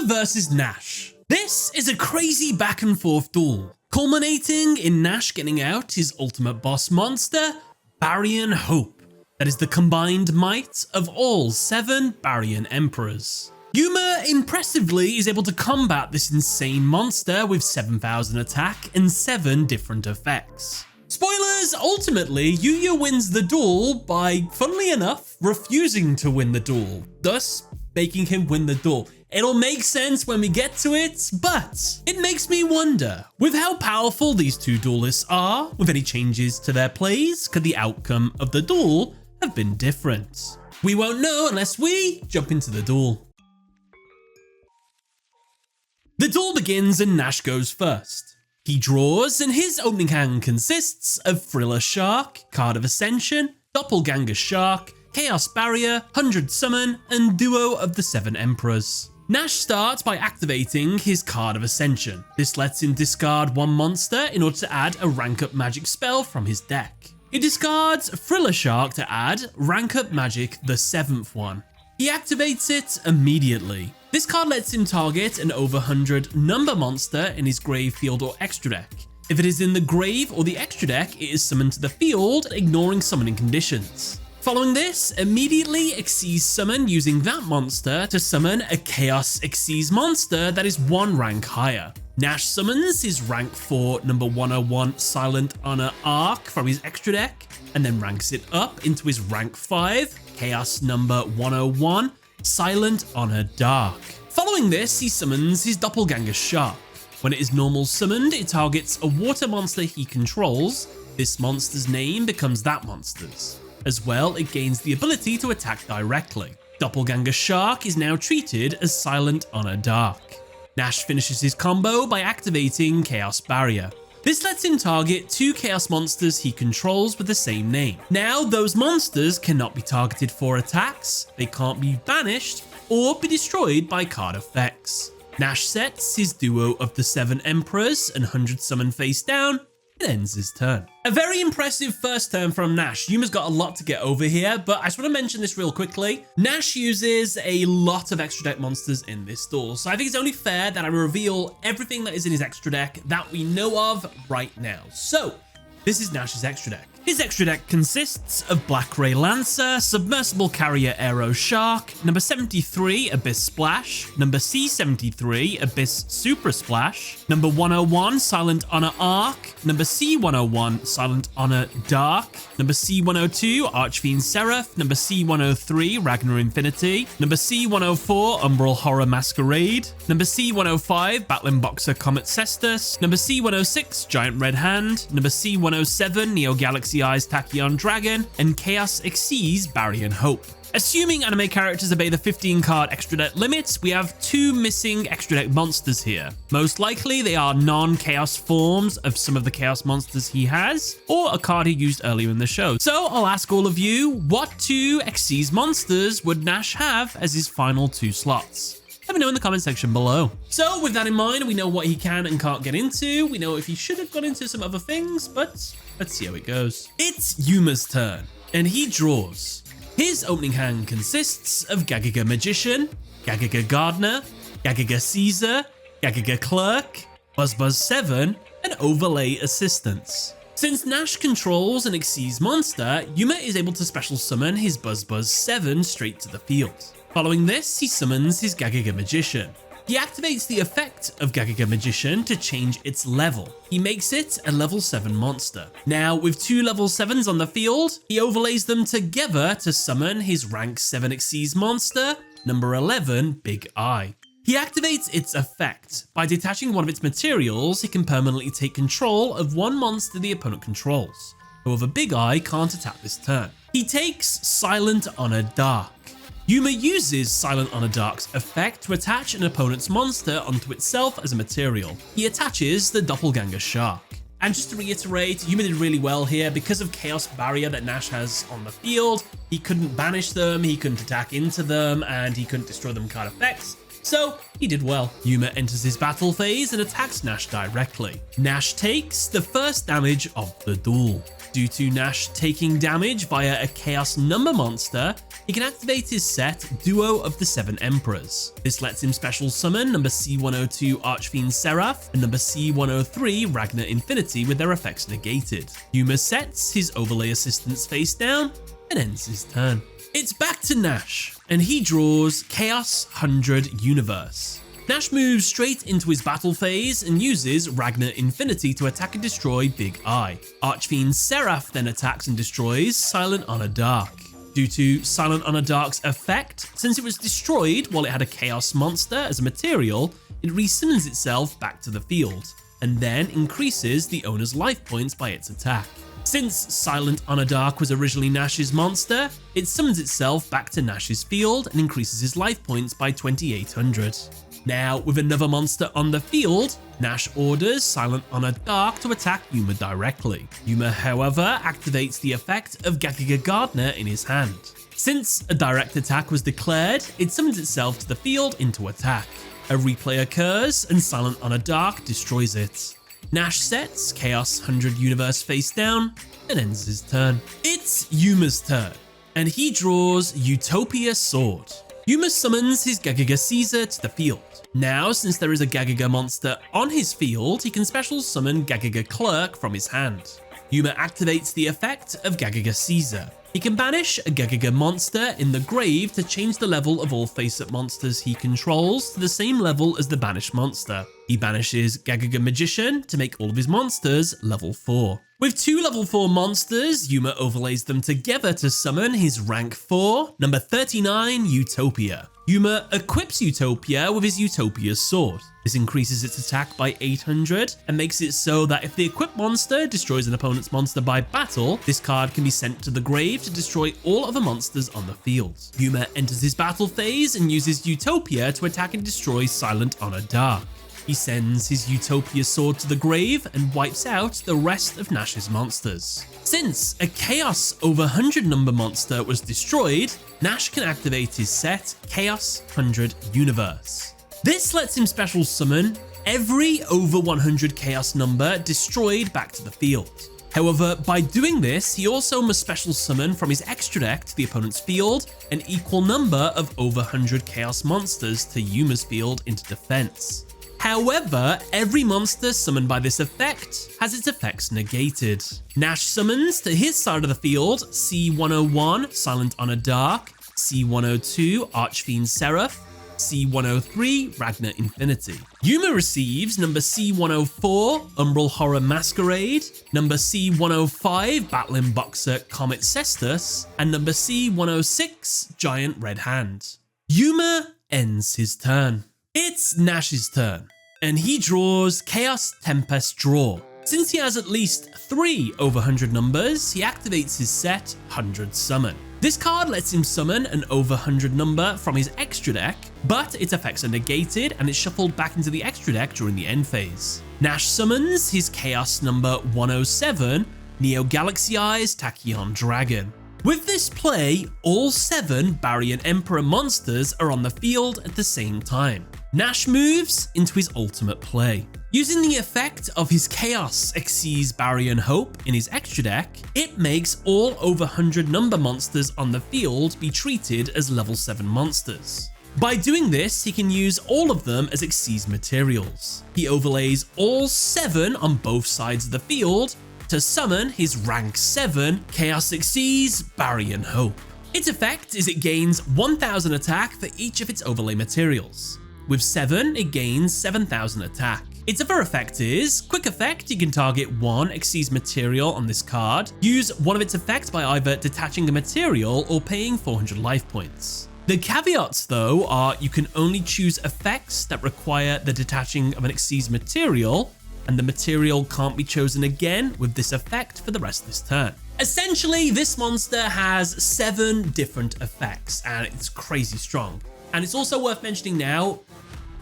Yuma versus Nash. This is a crazy back and forth duel, culminating in Nash getting out his ultimate boss monster, Baryon Hope, that is the combined might of all 7 Baryon Emperors. Yuma impressively is able to combat this insane monster with 7,000 attack and 7 different effects. Spoilers, ultimately, Yugioh wins the duel by, funnily enough, refusing to win the duel, thus making him win the duel. It'll make sense when we get to it, but it makes me wonder, with how powerful these two duelists are, with any changes to their plays, could the outcome of the duel have been different? We won't know unless we jump into the duel. The duel begins and Nash goes first. He draws and his opening hand consists of Thriller Shark, Card of Ascension, Doppelganger Shark, Chaos Barrier, 100 Summon, and Duo of the 7 Emperors. Nash starts by activating his Card of Ascension. This lets him discard 1 monster in order to add a rank up magic spell from his deck. He discards Thriller Shark to add rank up magic, the 7th one. He activates it immediately. This card lets him target an over 100 number monster in his grave, field, or extra deck. If it is in the grave or the extra deck, it is summoned to the field, ignoring summoning conditions. Following this, immediately Xyz summon using that monster to summon a Chaos Xyz monster that is 1 rank higher. Nash summons his rank 4 number 101 Silent Honor Arc from his extra deck, and then ranks it up into his rank 5 Chaos number 101 Silent Honor Dark. Following this, he summons his Doppelganger Shark. When it is normal summoned, it targets a water monster he controls. This monster's name becomes that monster's. As well, it gains the ability to attack directly. Doppelganger Shark is now treated as Silent Honor Dark. Nash finishes his combo by activating Chaos Barrier. This lets him target 2 Chaos monsters he controls with the same name. Now, those monsters cannot be targeted for attacks, they can't be banished, or be destroyed by card effects. Nash sets his Duo of the 7 Emperors and 100 Summon face down. It ends his turn. A very impressive first turn from Nash. Yuma's got a lot to get over here, but I just want to mention this real quickly. Nash uses a lot of extra deck monsters in this duel, so I think it's only fair that I reveal everything that is in his extra deck that we know of right now. So, this is Nash's extra deck. His extra deck consists of Black Ray Lancer, Submersible Carrier Aero Shark, number 73 Abyss Splash, number C73 Abyss Super Splash, number 101 Silent Honor Arc, number C101 Silent Honor Dark, number C102 Archfiend Seraph, number C103 Ragnar Infinity, number C104 Umbral Horror Masquerade, number C105 Battling Boxer Comet Cestus, number C106 Giant Red Hand, number C107 Neo Galaxy Eyes Tachyon Dragon, and Chaos Xyz Baryon Hope. Assuming anime characters obey the 15 card extra deck limits, we have 2 missing extra deck monsters here. Most likely they are non-chaos forms of some of the chaos monsters he has, or a card he used earlier in the show. So I'll ask all of you, what 2 Xyz monsters would Nash have as his final 2 slots? Let me know in the comment section below. So with that in mind, we know what he can and can't get into. We know if he should have gone into some other things, but let's see how it goes. It's Yuma's turn, and he draws. His opening hand consists of Gagaga Magician, Gagaga Gardener, Gagaga Caesar, Gagaga Clerk, Buzzbuzz 7, and Overlay Assistants. Since Nash controls an Xyz monster, Yuma is able to special summon his Buzzbuzz 7 straight to the field. Following this, he summons his Gagaga Magician. He activates the effect of Gagaga Magician to change its level. He makes it a level 7 monster. Now, with 2 level 7s on the field, he overlays them together to summon his rank 7 Xyz monster, number 11 Big Eye. He activates its effect. By detaching one of its materials, he can permanently take control of 1 monster the opponent controls. However, Big Eye can't attack this turn. He takes Silent Honor Dark. Yuma uses Silent Honor Dark's effect to attach an opponent's monster onto itself as a material. He attaches the Doppelganger Shark. And just to reiterate, Yuma did really well here. Because of Chaos Barrier that Nash has on the field, he couldn't banish them, he couldn't attack into them, and he couldn't destroy them card effects. So he did well. Yuma enters his battle phase and attacks Nash directly. Nash takes the first damage of the duel. Due to Nash taking damage via a Chaos number monster, he can activate his set Duo of the Seven Emperors. This lets him special summon number C102 Archfiend Seraph and number C103 Ragnar Infinity with their effects negated. Yuma sets his overlay assistance face down and ends his turn. It's back to Nash, and he draws Chaos 100 Universe. Nash moves straight into his battle phase and uses Ragnar Infinity to attack and destroy Big Eye. Archfiend Seraph then attacks and destroys Silent Honor Dark. Due to Silent Honor Dark's effect, since it was destroyed while it had a Chaos monster as a material, it resummons itself back to the field, and then increases the owner's life points by its attack. Since Silent Honor Dark was originally Nash's monster, it summons itself back to Nash's field and increases his life points by 2,800. Now, with another monster on the field, Nash orders Silent Honor Dark to attack Yuma directly. Yuma, however, activates the effect of Gagiga Gardener in his hand. Since a direct attack was declared, it summons itself to the field into attack. A replay occurs and Silent Honor Dark destroys it. Nash sets Chaos 100 Universe face down and ends his turn. It's Yuma's turn, and he draws Utopia Sword. Yuma summons his Gagiga Caesar to the field. Now, since there is a Gagiga monster on his field, he can special summon Gagiga Clerk from his hand. Yuma activates the effect of Gagiga Caesar. He can banish a Gagiga monster in the grave to change the level of all face-up monsters he controls to the same level as the banished monster. He banishes Gagiga Magician to make all of his monsters level 4. With 2 level 4 monsters, Yuma overlays them together to summon his rank 4, number 39 Utopia. Yuma equips Utopia with his Utopia Sword. This increases its attack by 800 and makes it so that if the equipped monster destroys an opponent's monster by battle, this card can be sent to the grave to destroy all other monsters on the field. Yuma enters his battle phase and uses Utopia to attack and destroy Silent Honor Dark. He sends his Utopia Sword to the grave and wipes out the rest of Nash's monsters. Since a Chaos over 100 number monster was destroyed, Nash can activate his set Chaos 100 Universe. This lets him special summon every over 100 Chaos number destroyed back to the field. However, by doing this, he also must special summon from his extra deck to the opponent's field an equal number of over 100 Chaos monsters to Yuma's field into defense. However, every monster summoned by this effect has its effects negated. Nash summons to his side of the field C101 Silent Honor Dark, C102 Archfiend Seraph, C103 Ragnar Infinity. Yuma receives number C104 Umbral Horror Masquerade, number C105 Battling Boxer Comet Cestus, and number C106 Giant Red Hand. Yuma ends his turn. It's Nash's turn, and he draws Chaos Tempest Draw. Since he has at least 3 over 100 numbers, he activates his set 100 Summon. This card lets him summon an over 100 number from his extra deck, but its effects are negated and it's shuffled back into the extra deck during the end phase. Nash summons his Chaos number 107, Neo Galaxy Eyes Tachyon Dragon. With this play, all 7 Baryon Emperor monsters are on the field at the same time. Nash moves into his ultimate play. Using the effect of his Chaos Xyz Baryon Hope in his extra deck, it makes all over 100 number monsters on the field be treated as level 7 monsters. By doing this, he can use all of them as Xyz materials. He overlays all 7 on both sides of the field to summon his rank 7 Chaos Xyz Baryon Hope. Its effect is it gains 1000 attack for each of its overlay materials. With 7, it gains 7000 attack. Its other effect is, quick effect, you can target 1 Xyz material on this card, use one of its effects by either detaching a material or paying 400 life points. The caveats though are you can only choose effects that require the detaching of an Xyz material, and the material can't be chosen again with this effect for the rest of this turn. Essentially, this monster has 7 different effects, and it's crazy strong. And it's also worth mentioning now,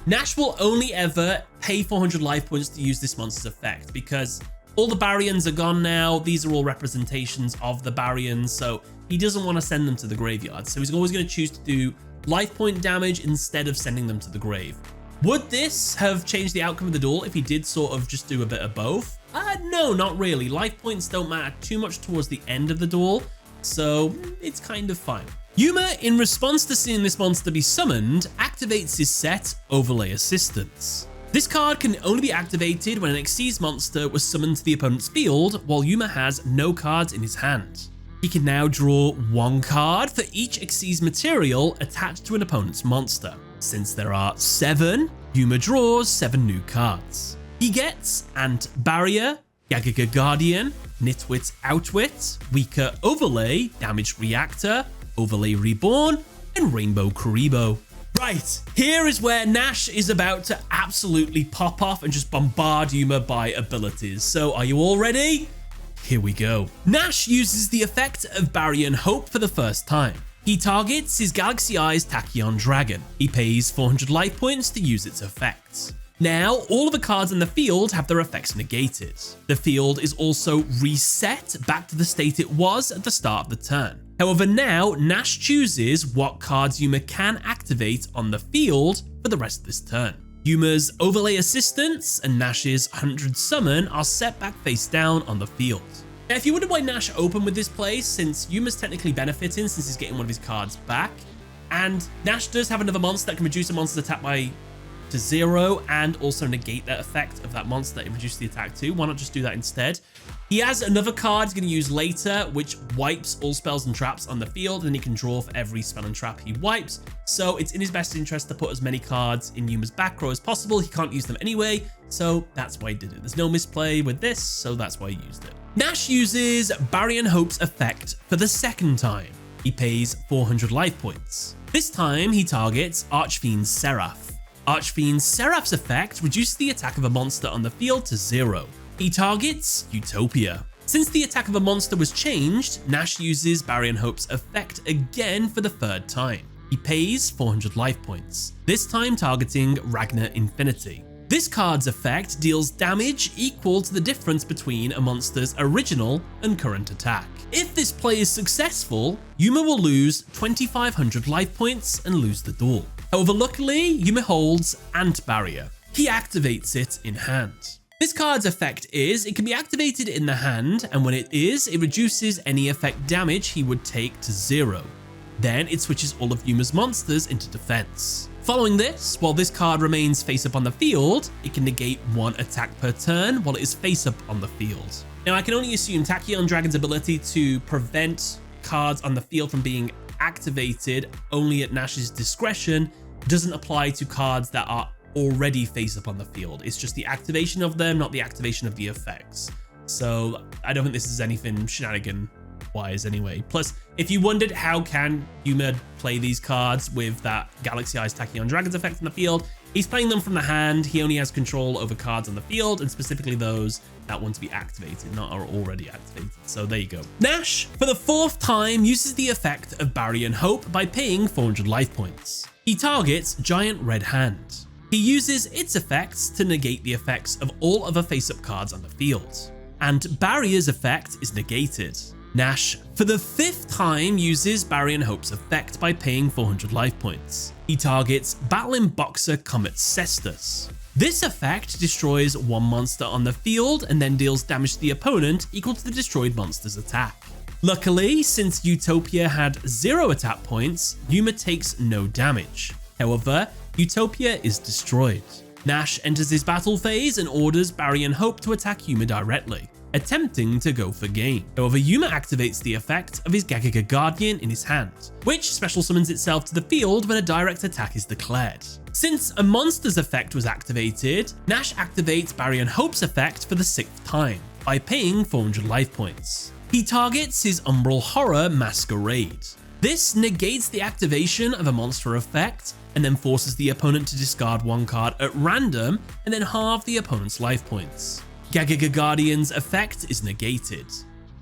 Nash will only ever pay 400 life points to use this monster's effect, because all the Baryons are gone now. These are all representations of the Baryons, so he doesn't want to send them to the graveyard. So he's always going to choose to do life point damage instead of sending them to the grave. Would this have changed the outcome of the duel if he did sort of just do a bit of both? No, not really. Life points don't matter too much towards the end of the duel, so it's kind of fine. Yuma, in response to seeing this monster be summoned, activates his set Overlay Assistance. This card can only be activated when an Xyz monster was summoned to the opponent's field, while Yuma has no cards in his hand. He can now draw one card for each Xyz material attached to an opponent's monster. Since there are 7, Yuma draws 7 new cards. He gets Ant Barrier, Gagaga Guardian, Nitwit Outwit, Weaker Overlay, Damaged Reactor, Overlay Reborn, and Rainbow Kuriboh. Right, here is where Nash is about to absolutely pop off and just bombard Yuma by abilities. So are you all ready? Here we go. Nash uses the effect of Barrier and Hope for the first time. He targets his Galaxy Eyes Tachyon Dragon. He pays 400 life points to use its effects. Now, all of the cards in the field have their effects negated. The field is also reset back to the state it was at the start of the turn. However, now Nash chooses what cards Yuma can activate on the field for the rest of this turn. Yuma's Overlay Assistance and Nash's 100 Summon are set back face down on the field. Now, if you wonder why Nash opened with this play, since Yuma's technically benefiting since he's getting one of his cards back, and Nash does have another monster that can reduce a monster's attack to 0 and also negate that effect of that monster that it reduced the attack to. Why not just do that instead? He has another card he's going to use later, which wipes all spells and traps on the field, and he can draw for every spell and trap he wipes. So it's in his best interest to put as many cards in Yuma's back row as possible. He can't use them anyway, so that's why he did it. There's no misplay with this, so that's why he used it. Nash uses Barrier and Hope's effect for the second time. He pays 400 life points. This time he targets Archfiend Seraph. Archfiend Seraph's effect reduces the attack of a monster on the field to 0. He targets Utopia. Since the attack of a monster was changed, Nash uses Barrier and Hope's effect again for the third time. He pays 400 life points, this time targeting Ragnar Infinity. This card's effect deals damage equal to the difference between a monster's original and current attack. If this play is successful, Yuma will lose 2500 life points and lose the duel. However, luckily, Yuma holds Ant Barrier. He activates it in hand. This card's effect is, it can be activated in the hand, and when it is, it reduces any effect damage he would take to 0. Then it switches all of Yuma's monsters into defense. Following this, while this card remains face up on the field, it can negate 1 attack per turn while it is face up on the field. Now, I can only assume Tachyon Dragon's ability to prevent cards on the field from being activated only at Nash's discretion doesn't apply to cards that are already face up on the field. It's just the activation of them, not the activation of the effects. So I don't think this is anything shenanigan wise anyway. Plus, if you wondered how can Yuma play these cards with that Galaxy Eyes Tachyon Dragon's effect in the field, he's playing them from the hand. He only has control over cards on the field, and specifically those that want to be activated, not are already activated. So there you go. Nash, for the 4th time, uses the effect of Barrier and Hope by paying 400 life points. He targets Giant Red Hand. He uses its effects to negate the effects of all other face-up cards on the field. And Barrier's effect is negated. Nash, for the 5th time, uses Barrier and Hope's effect by paying 400 life points. He targets Battling Boxer Comet Cestus. This effect destroys 1 monster on the field and then deals damage to the opponent equal to the destroyed monster's attack. Luckily, since Utopia had 0 attack points, Yuma takes no damage. However, Utopia is destroyed. Nash enters his battle phase and orders Barrier and Hope to attack Yuma directly, attempting to go for game. However, Yuma activates the effect of his Gagaga Guardian in his hand, which special summons itself to the field when a direct attack is declared. Since a monster's effect was activated, Nash activates Barrier and Hope's effect for the 6th time, by paying 400 life points. He targets his Umbral Horror Masquerade. This negates the activation of a monster effect, and then forces the opponent to discard 1 card at random, and then halve the opponent's life points. Gagaga Guardian's effect is negated.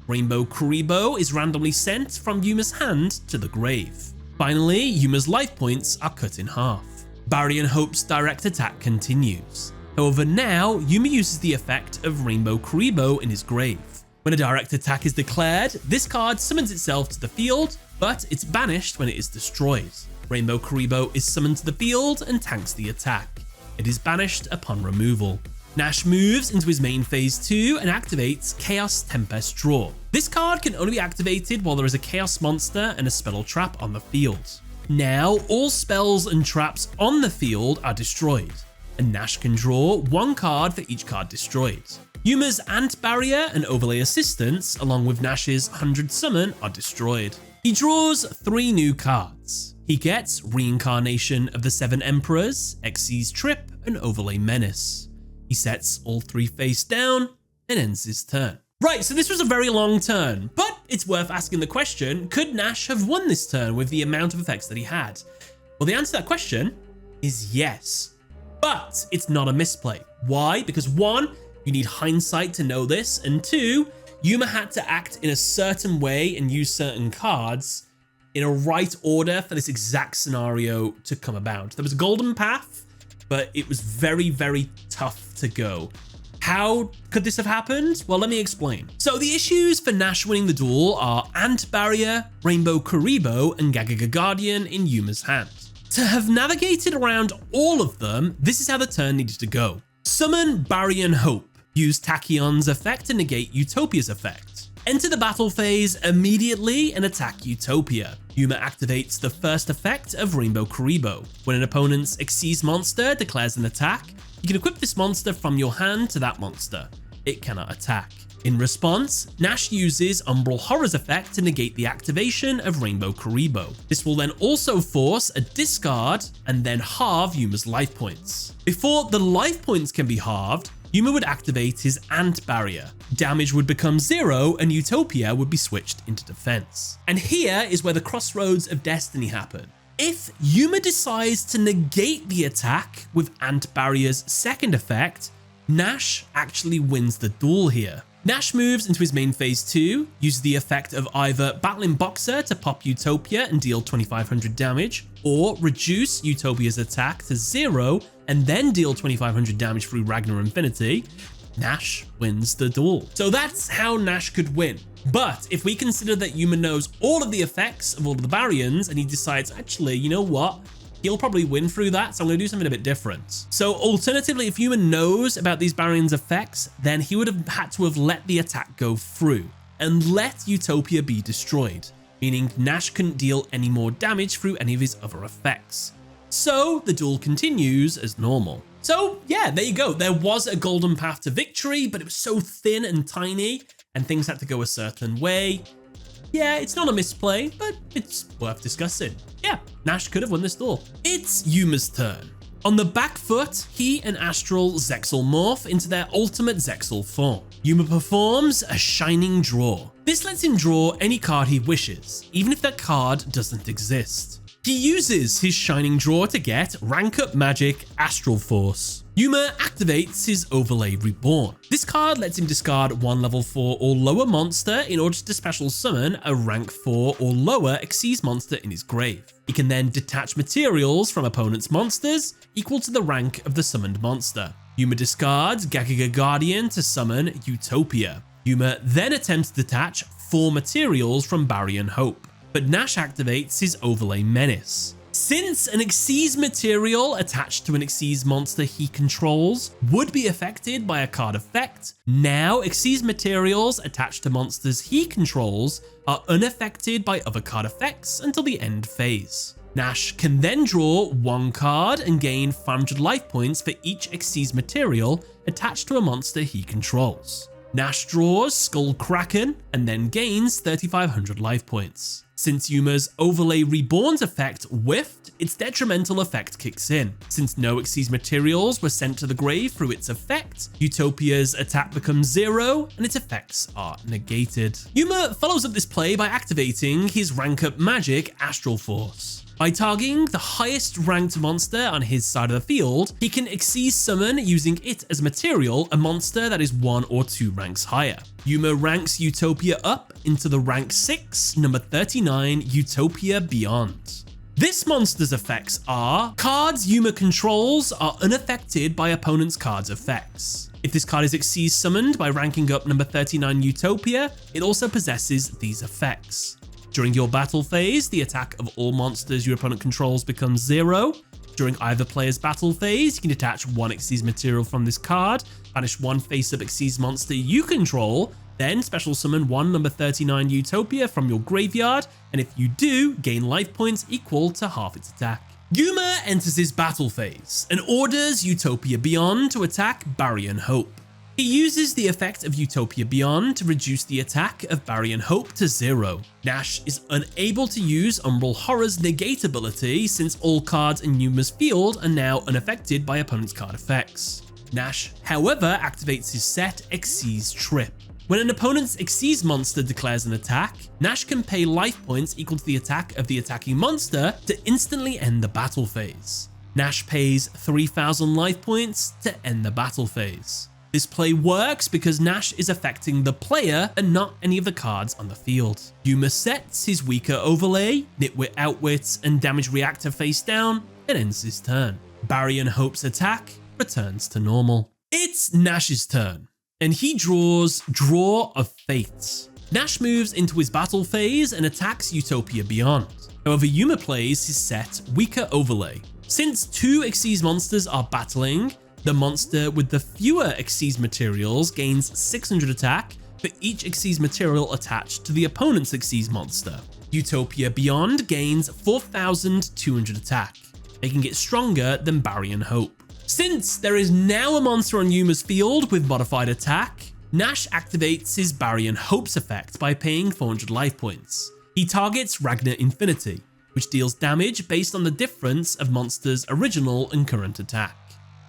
Rainbow Kuriboh is randomly sent from Yuma's hand to the grave. Finally, Yuma's life points are cut in half. Barrier and Hope's direct attack continues. However, now Yuma uses the effect of Rainbow Kuriboh in his grave. When a direct attack is declared, this card summons itself to the field, but it's banished when it is destroyed. Rainbow Kuriboh is summoned to the field and tanks the attack. It is banished upon removal. Nash moves into his main phase 2 and activates Chaos Tempest Draw. This card can only be activated while there is a Chaos monster and a spell or trap on the field. Now, all spells and traps on the field are destroyed, and Nash can draw 1 card for each card destroyed. Yuma's Ant Barrier and Overlay Assistance, along with Nash's 100 Summon, are destroyed. He draws 3 new cards. He gets Reincarnation of the 7 Emperors, Xyz Trip, and Overlay Menace. He sets all 3 face down and ends his turn. Right, so this was a very long turn, but it's worth asking the question, could Nash have won this turn with the amount of effects that he had? Well, the answer to that question is yes, but it's not a misplay. Why? Because 1, you need hindsight to know this, and 2, Yuma had to act in a certain way and use certain cards in a right order for this exact scenario to come about. There was a golden path, but it was very, very tough to go. How could this have happened? Well, let me explain. So the issues for Nash winning the duel are Ant Barrier, Rainbow Kuriboh, and Gagaga Guardian in Yuma's hand. To have navigated around all of them, this is how the turn needed to go. Summon Baryon Hope. Use Tachyon's effect to negate Utopia's effect. Enter the battle phase immediately and attack Utopia. Yuma activates the first effect of Rainbow Kuriboh. When an opponent's Xyz monster declares an attack, you can equip this monster from your hand to that monster. It cannot attack. In response, Nash uses Umbral Horror's effect to negate the activation of Rainbow Kuriboh. This will then also force a discard and then halve Yuma's life points. Before the life points can be halved, Yuma would activate his Ant Barrier. Damage would become 0 and Utopia would be switched into defense. And here is where the crossroads of destiny happen. If Yuma decides to negate the attack with Ant Barrier's second effect, Nash actually wins the duel here. Nash moves into his main phase 2, uses the effect of either Battling Boxer to pop Utopia and deal 2500 damage, or reduce Utopia's attack to 0 and then deal 2500 damage through Ragnar Infinity. Nash wins the duel. So that's how Nash could win. But if we consider that Yuma knows all of the effects of all of the Baryons and he decides, actually, you know what? He'll probably win through that, so I'm going to do something a bit different. So alternatively, if Yuma knows about these Baryons' effects, then he would have had to have let the attack go through and let Utopia be destroyed, meaning Nash couldn't deal any more damage through any of his other effects. So the duel continues as normal. So yeah, there you go. There was a golden path to victory, but it was so thin and tiny and things had to go a certain way. Yeah, it's not a misplay, but it's worth discussing. Yeah, Nash could have won this duel. It's Yuma's turn. On the back foot, he and Astral Zexal morph into their ultimate Zexal form. Yuma performs a Shining Draw. This lets him draw any card he wishes, even if that card doesn't exist. He uses his Shining Draw to get Rank Up Magic Astral Force. Yuma activates his Overlay Reborn. This card lets him discard 1 level 4 or lower monster in order to special summon a rank 4 or lower Xyz monster in his grave. He can then detach materials from opponent's monsters equal to the rank of the summoned monster. Yuma discards Gagaga Guardian to summon Utopia. Yuma then attempts to detach 4 materials from Baryon Hope, but Nash activates his Overlay Menace. Since an Xyz material attached to an Xyz monster he controls would be affected by a card effect, now Xyz materials attached to monsters he controls are unaffected by other card effects until the end phase. Nash can then draw 1 card and gain 500 life points for each Xyz material attached to a monster he controls. Nash draws Skull Kraken and then gains 3500 life points. Since Yuma's Overlay Reborn's effect whiffed, its detrimental effect kicks in. Since no Xyz materials were sent to the grave through its effect, Utopia's attack becomes 0 and its effects are negated. Yuma follows up this play by activating his Rank Up Magic Astral Force. By targeting the highest ranked monster on his side of the field, he can Xyz summon using it as material a monster that is 1 or 2 ranks higher. Yuma ranks Utopia up into the rank 6, number 39, Utopia Beyond. This monster's effects are: cards Yuma controls are unaffected by opponent's card's effects. If this card is Xyz summoned by ranking up number 39 Utopia, it also possesses these effects. During your battle phase, the attack of all monsters your opponent controls becomes 0. During either player's battle phase, you can detach one Xyz material from this card, banish one face-up Xyz monster you control, then special summon one number 39 Utopia from your graveyard, and if you do, gain life points equal to half its attack. Yuma enters his battle phase and orders Utopia Beyond to attack Barry and Hope. He uses the effect of Utopia Beyond to reduce the attack of Barry and Hope to 0. Nash is unable to use Umbral Horror's negate ability since all cards in Yuma's field are now unaffected by opponent's card effects. Nash, however, activates his set Xyz Trip. When an opponent's Xyz monster declares an attack, Nash can pay life points equal to the attack of the attacking monster to instantly end the battle phase. Nash pays 3,000 life points to end the battle phase. This play works because Nash is affecting the player and not any of the cards on the field. Yuma sets his weaker overlay, Nitwit Outwit, and Damage Reactor face down and ends his turn. Barry and Hope's attack returns to normal. It's Nash's turn, and he draws Draw of Fates. Nash moves into his battle phase and attacks Utopia Beyond. However, Yuma plays his set Weaker Overlay. Since two Xyz monsters are battling, the monster with the fewer Xyz materials gains 600 attack for each Xyz material attached to the opponent's Xyz monster. Utopia Beyond gains 4,200 attack, making it stronger than Barry and Hope. Since there is now a monster on Yuma's field with modified attack, Nash activates his Barry and Hope's effect by paying 400 life points. He targets Ragnar Infinity, which deals damage based on the difference of monster's original and current attack.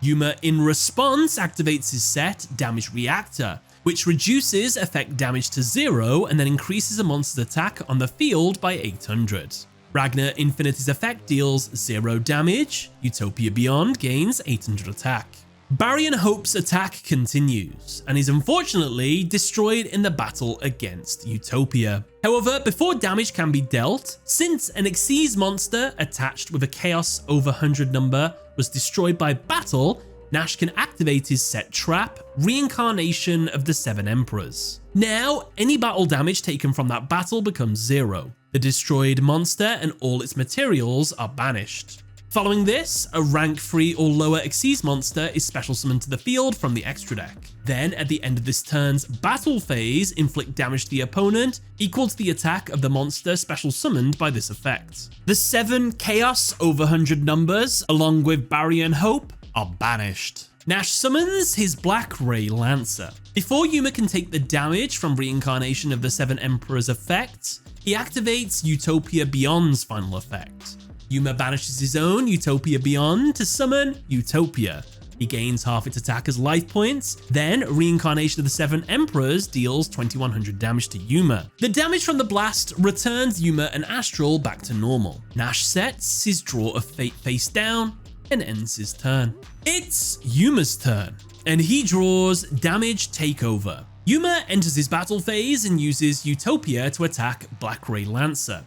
Yuma in response activates his set Damage Reactor, which reduces effect damage to 0 and then increases a monster's attack on the field by 800. Ragnar Infinity's effect deals 0 damage, Utopia Beyond gains 800 attack. Barry and Hope's attack continues, and is unfortunately destroyed in the battle against Utopia. However, before damage can be dealt, since an Xyz monster attached with a Chaos over 100 number was destroyed by battle, Nash can activate his set trap, Reincarnation of the Seven Emperors. Now, any battle damage taken from that battle becomes 0. The destroyed monster and all its materials are banished. Following this, a rank 3 or lower Xyz monster is special summoned to the field from the extra deck. Then, at the end of this turn's battle phase, inflict damage to the opponent equal to the attack of the monster special summoned by this effect. The 7 Chaos over 100 numbers, along with Barry and Hope, are banished. Nash summons his Black Ray Lancer. Before Yuma can take the damage from Reincarnation of the Seven Emperors effect, he activates Utopia Beyond's final effect. Yuma banishes his own Utopia Beyond to summon Utopia. He gains half its attack as life points, then Reincarnation of the Seven Emperors deals 2100 damage to Yuma. The damage from the blast returns Yuma and Astral back to normal. Nash sets his Draw of Fate face down and ends his turn. It's Yuma's turn, and he draws Damage Takeover. Yuma enters his battle phase and uses Utopia to attack Black Ray Lancer.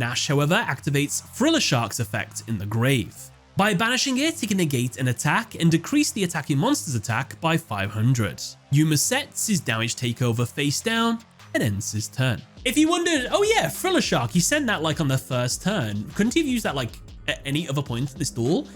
Nash, however, activates Thriller Shark's effect in the grave. By banishing it, he can negate an attack and decrease the attacking monster's attack by 500. Yuma sets his Damage Takeover face down and ends his turn. If you wondered, oh yeah, Thriller Shark, he sent that like on the first turn. Couldn't he have used that like at any other point in this duel?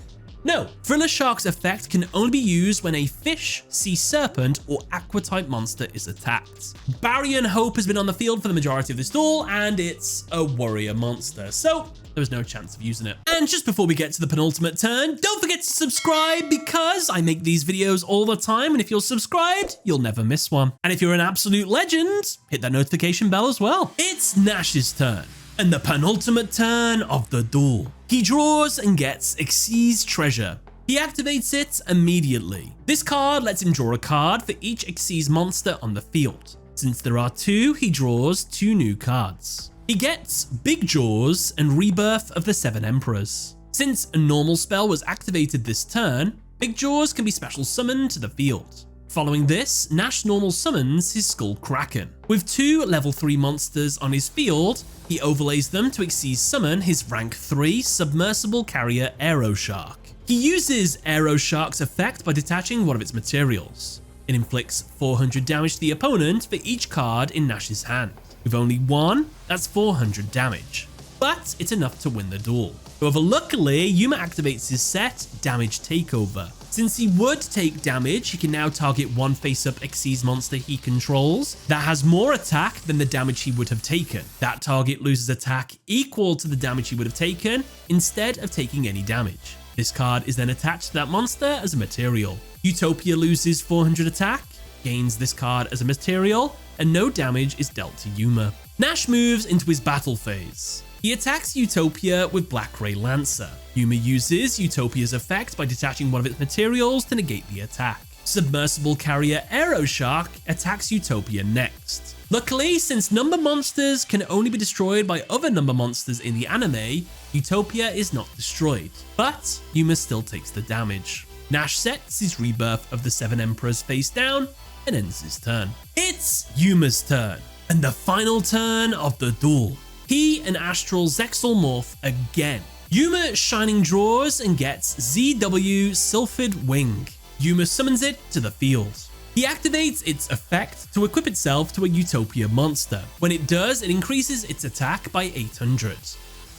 No, Thriller Shark's effect can only be used when a fish, sea serpent, or aqua type monster is attacked. Barry and Hope has been on the field for the majority of this duel, and it's a warrior monster, so there was no chance of using it. And just before we get to the penultimate turn, don't forget to subscribe because I make these videos all the time, and if you're subscribed, you'll never miss one. And if you're an absolute legend, hit that notification bell as well. It's Nash's turn, and the penultimate turn of the duel. He draws and gets Xyz Treasure. He activates it immediately. This card lets him draw a card for each Xyz monster on the field. Since there are 2, he draws 2 new cards. He gets Big Jaws and Rebirth of the Seven Emperors. Since a normal spell was activated this turn, Big Jaws can be special summoned to the field. Following this, Nash normal summons his Skull Kraken. With 2 level 3 monsters on his field, he overlays them to Xyz summon his rank 3 submersible carrier Aero Shark. He uses Aero Shark's effect by detaching one of its materials. It inflicts 400 damage to the opponent for each card in Nash's hand. With only 1, that's 400 damage. But it's enough to win the duel. However, luckily, Yuma activates his set, Damage Takeover. Since he would take damage, he can now target one face-up Xyz monster he controls that has more attack than the damage he would have taken. That target loses attack equal to the damage he would have taken instead of taking any damage. This card is then attached to that monster as a material. Utopia loses 400 attack, gains this card as a material, and no damage is dealt to Yuma. Nash moves into his battle phase. He attacks Utopia with Black Ray Lancer. Yuma uses Utopia's effect by detaching one of its materials to negate the attack. Submersible Carrier Aero Shark attacks Utopia next. Luckily, since number monsters can only be destroyed by other number monsters in the anime, Utopia is not destroyed, but Yuma still takes the damage. Nash sets his Rebirth of the Seven Emperors face down and ends his turn. It's Yuma's turn, and the final turn of the duel. He and Astral Zexal morph again. Yuma Shining draws and gets ZW Sylphid Wing. Yuma summons it to the field. He activates its effect to equip itself to a Utopia monster. When it does, it increases its attack by 800.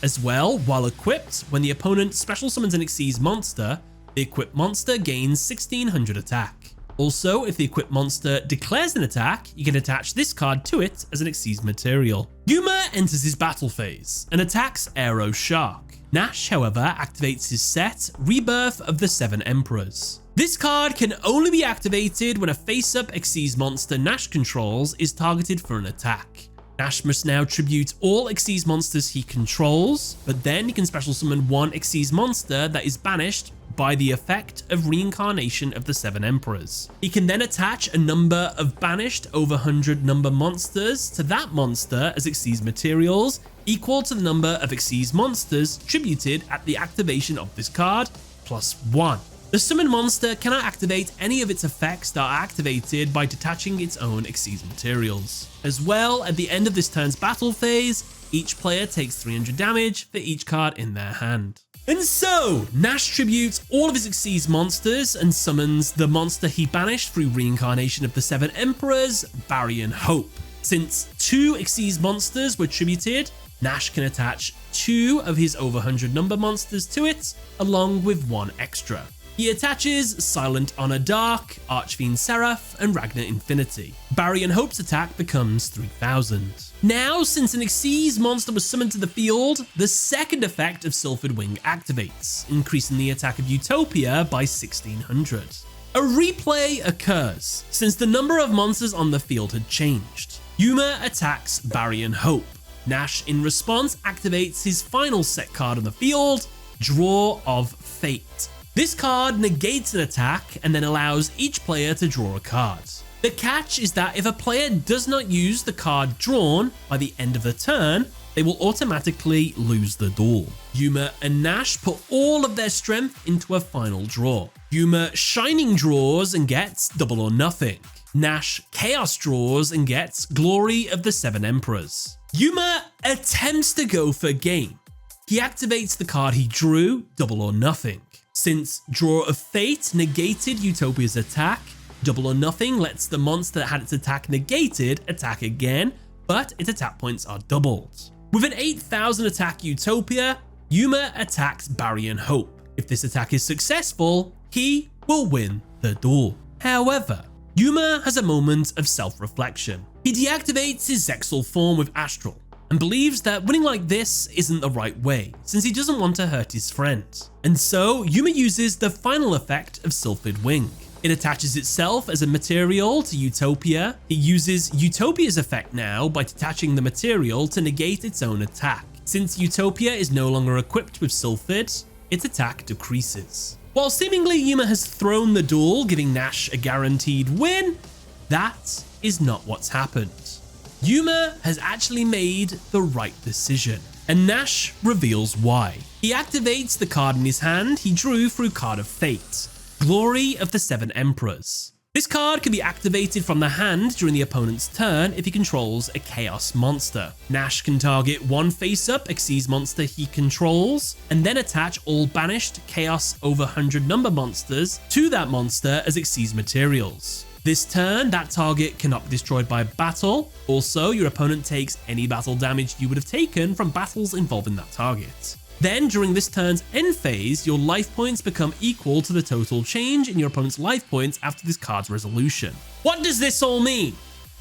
As well, while equipped, when the opponent special summons an Xyz monster, the equipped monster gains 1600 attack. Also, if the equipped monster declares an attack, you can attach this card to it as an Xyz material. Yuma enters his battle phase and attacks Aero Shark. Nash, however, activates his set, Rebirth of the Seven Emperors. This card can only be activated when a face-up Xyz monster Nash controls is targeted for an attack. Nash must now tribute all Xyz monsters he controls, but then he can special summon one Xyz monster that is banished by the effect of Reincarnation of the Seven Emperors. He can then attach a number of banished over 100 number monsters to that monster as Xyz materials, equal to the number of Xyz monsters tributed at the activation of this card, +1. The summon monster cannot activate any of its effects that are activated by detaching its own Xyz materials. As well, at the end of this turn's battle phase, each player takes 300 damage for each card in their hand. And so, Nash tributes all of his Xyz monsters and summons the monster he banished through Reincarnation of the Seven Emperors, Baryon Hope. Since 2 Xyz monsters were tributed, Nash can attach 2 of his over 100 number monsters to it, along with 1 extra. He attaches Silent Honor Dark, Archfiend Seraph, and Ragnar Infinity. Baryon Hope's attack becomes 3000. Now, since an Xyz monster was summoned to the field, the second effect of Sylphid Wing activates, increasing the attack of Utopia by 1600. A replay occurs, since the number of monsters on the field had changed. Yuma attacks Baryon Hope. Nash, in response, activates his final set card on the field, Draw of Fate. This card negates an attack and then allows each player to draw a card. The catch is that if a player does not use the card drawn by the end of the turn, they will automatically lose the duel. Yuma and Nash put all of their strength into a final draw. Yuma Shining draws and gets Double or Nothing. Nash Chaos draws and gets Glory of the Seven Emperors. Yuma attempts to go for game. He activates the card he drew, Double or Nothing. Since Draw of Fate negated Utopia's attack, Double or Nothing lets the monster that had its attack negated attack again, but its attack points are doubled. With an 8000 attack Utopia, Yuma attacks Baryon Hope. If this attack is successful, he will win the duel. However, Yuma has a moment of self-reflection. He deactivates his Zexal form with Astral, and believes that winning like this isn't the right way, since he doesn't want to hurt his friend. And so, Yuma uses the final effect of Sylphid Wing. It attaches itself as a material to Utopia. It uses Utopia's effect now by detaching the material to negate its own attack. Since Utopia is no longer equipped with Sylphid, its attack decreases. While seemingly Yuma has thrown the duel, giving Nash a guaranteed win, that is not what's happened. Yuma has actually made the right decision, and Nash reveals why. He activates the card in his hand he drew through Card of Fate, Glory of the Seven Emperors. This card can be activated from the hand during the opponent's turn if he controls a Chaos monster. Nash can target one face-up Xyz monster he controls, and then attach all banished Chaos over 100 number monsters to that monster as Xyz materials. This turn, that target cannot be destroyed by battle. Also, your opponent takes any battle damage you would have taken from battles involving that target. Then during this turn's end phase, your life points become equal to the total change in your opponent's life points after this card's resolution. What does this all mean?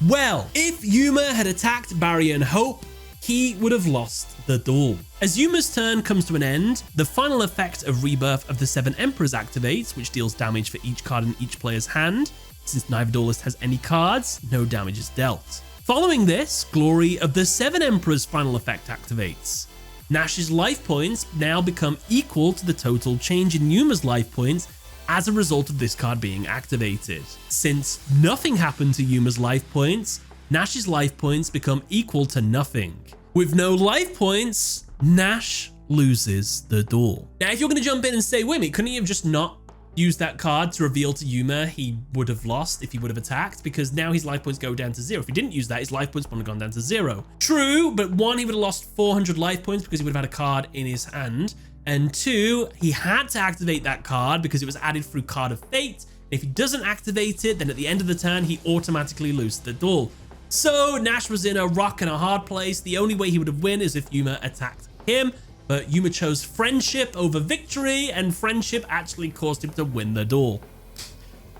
Well, if Yuma had attacked Barrier and Hope, he would have lost the duel. As Yuma's turn comes to an end, the final effect of Rebirth of the 7 Emperors activates, which deals damage for each card in each player's hand. Since neither duelist has any cards, no damage is dealt. Following this, Glory of the 7 Emperors final effect activates. Nash's life points now become equal to the total change in Yuma's life points as a result of this card being activated. Since nothing happened to Yuma's life points, Nash's life points become equal to nothing. With no life points, Nash loses the duel. Now, if you're going to jump in and say, wait a minute, couldn't he have just not used that card to reveal to Yuma he would have lost if he would have attacked? Because now his life points go down to 0. If he didn't use that, his life points would have gone down to 0. True, but 1, he would have lost 400 life points because he would have had a card in his hand. And 2, he had to activate that card because it was added through Card of Fate. If he doesn't activate it, then at the end of the turn, he automatically loses the duel. So Nash was in a rock and a hard place. The only way he would have won is if Yuma attacked him, but Yuma chose friendship over victory, and friendship actually caused him to win the duel.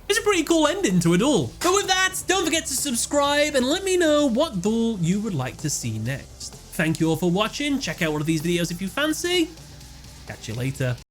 It's a pretty cool ending to a duel. But with that, don't forget to subscribe and let me know what duel you would like to see next. Thank you all for watching. Check out one of these videos if you fancy. Catch you later.